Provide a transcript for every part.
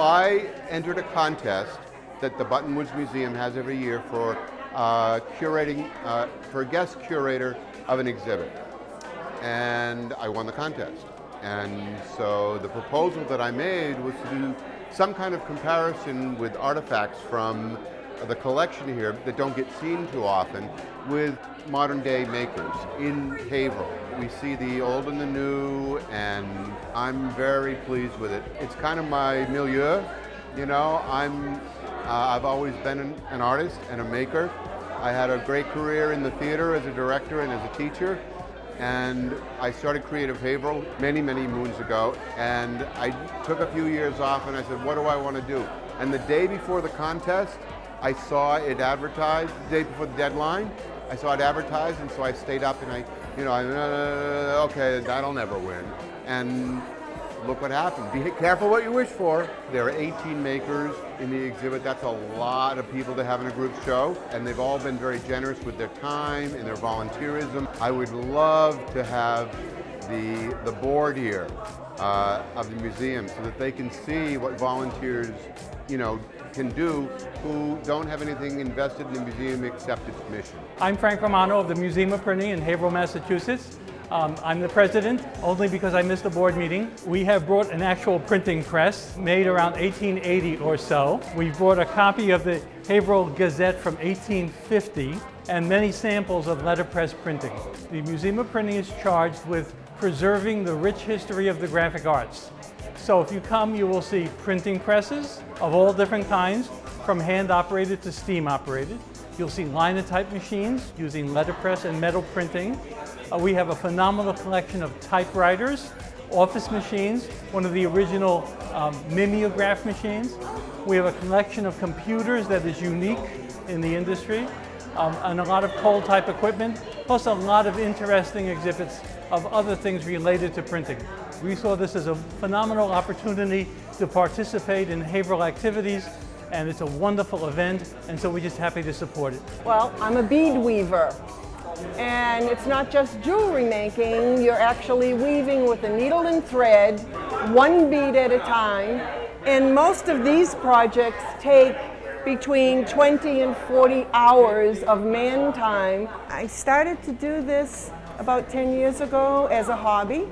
I entered a contest that the Buttonwoods Museum has every year for curating, for a guest curator of an exhibit. And I won the contest. And so the proposal that I made was to do some kind of comparison with artifacts from the collection here that don't get seen too often with modern day makers in Haverhill. We see the old and the new, and I'm very pleased with it. It's kind of my milieu, you know. I've always been an artist and a maker. I had a great career in the theater as a director and as a teacher. And I started Creative Haverhill many, many moons ago, and I took a few years off and I said, what do I want to do? And the day before the contest, I saw it advertised, the day before the deadline, I saw it advertised, and so I stayed up and okay, that'll never win. And look what happened. Be careful what you wish for. There are 18 makers in the exhibit. That's a lot of people to have in a group show, and they've all been very generous with their time and their volunteerism. I would love to have the board here of the museum so that they can see what volunteers, can do who don't have anything invested in the museum except its mission. I'm Frank Romano of the Museum of Printing in Haverhill, Massachusetts. I'm the president only because I missed a board meeting. We have brought an actual printing press made around 1880 or so. We brought a copy of the Haverhill Gazette from 1850 and many samples of letterpress printing. The Museum of Printing is charged with preserving the rich history of the graphic arts. So if you come, you will see printing presses of all different kinds, from hand-operated to steam-operated. You'll see linotype machines using letterpress and metal printing. We have a phenomenal collection of typewriters, office machines, one of the original mimeograph machines. We have a collection of computers that is unique in the industry, and a lot of cold type equipment, plus a lot of interesting exhibits of other things related to printing. We saw this as a phenomenal opportunity to participate in Haverhill activities, and it's a wonderful event, and so we're just happy to support it. Well, I'm a bead weaver, and it's not just jewelry making. You're actually weaving with a needle and thread, one bead at a time, and most of these projects take between 20 and 40 hours of man time. I started to do this about 10 years ago as a hobby.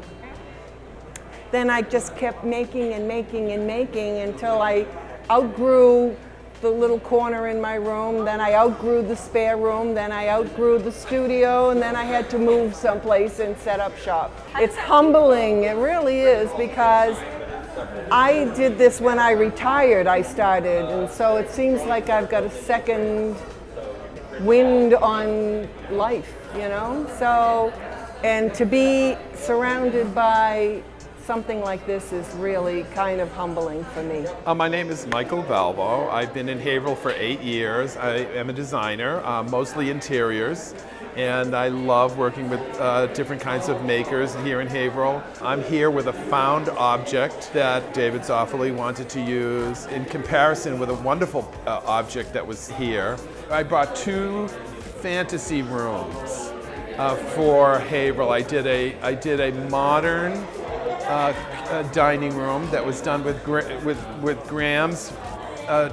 Then I just kept making and making and making until I outgrew the little corner in my room, then I outgrew the spare room, then I outgrew the studio, and then I had to move someplace and set up shop. It's humbling, it really is, because I did this when I retired, I started, and so it seems like I've got a second wind on life, So, and to be surrounded by something like this is really kind of humbling for me. My name is Michael Valvo. I've been in Haverhill for 8 years. I am a designer, mostly interiors, and I love working with different kinds of makers here in Haverhill. I'm here with a found object that David Zoffoli wanted to use in comparison with a wonderful object that was here. I brought 2 fantasy rooms for Haverhill. I did a modern dining room that was done with Graham's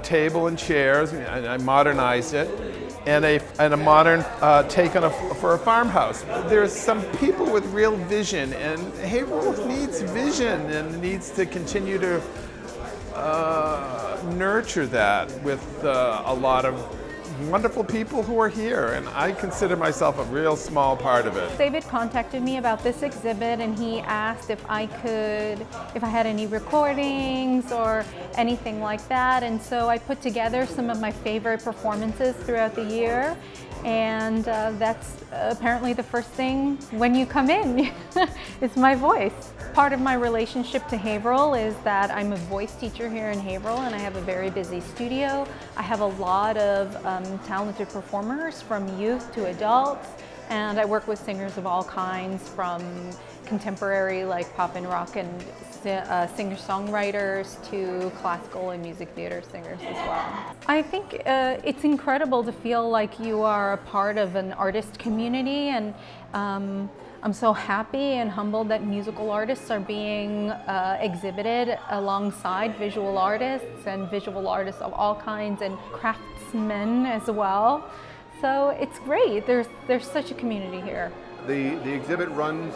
table and chairs, and I modernized it, and a modern take on for a farmhouse. There's some people with real vision, and Haverhill needs vision and needs to continue to nurture that with a lot of wonderful people who are here, and I consider myself a real small part of it. David contacted me about this exhibit, and he asked if I had any recordings or anything like that, and so I put together some of my favorite performances throughout the year, and that's apparently the first thing when you come in. It's my voice. Part of my relationship to Haverhill is that I'm a voice teacher here in Haverhill, and I have a very busy studio. I have a lot of talented performers, from youth to adults, and I work with singers of all kinds, from contemporary like pop and rock and singer-songwriters to classical and music theater singers as well. I think it's incredible to feel like you are a part of an artist community, and I'm so happy and humbled that musical artists are being exhibited alongside visual artists and visual artists of all kinds and craftsmen as well. So it's great. There's such a community here. The exhibit runs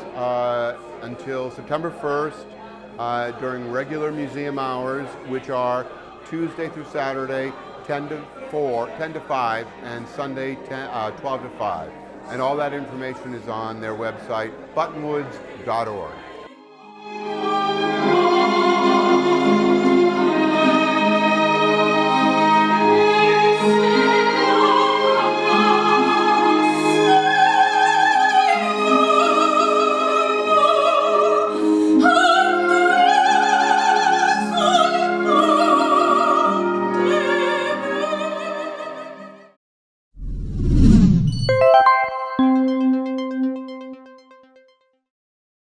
until September 1st during regular museum hours, which are Tuesday through Saturday, 10 to 5, and Sunday, 12 to 5. And all that information is on their website, buttonwoods.org.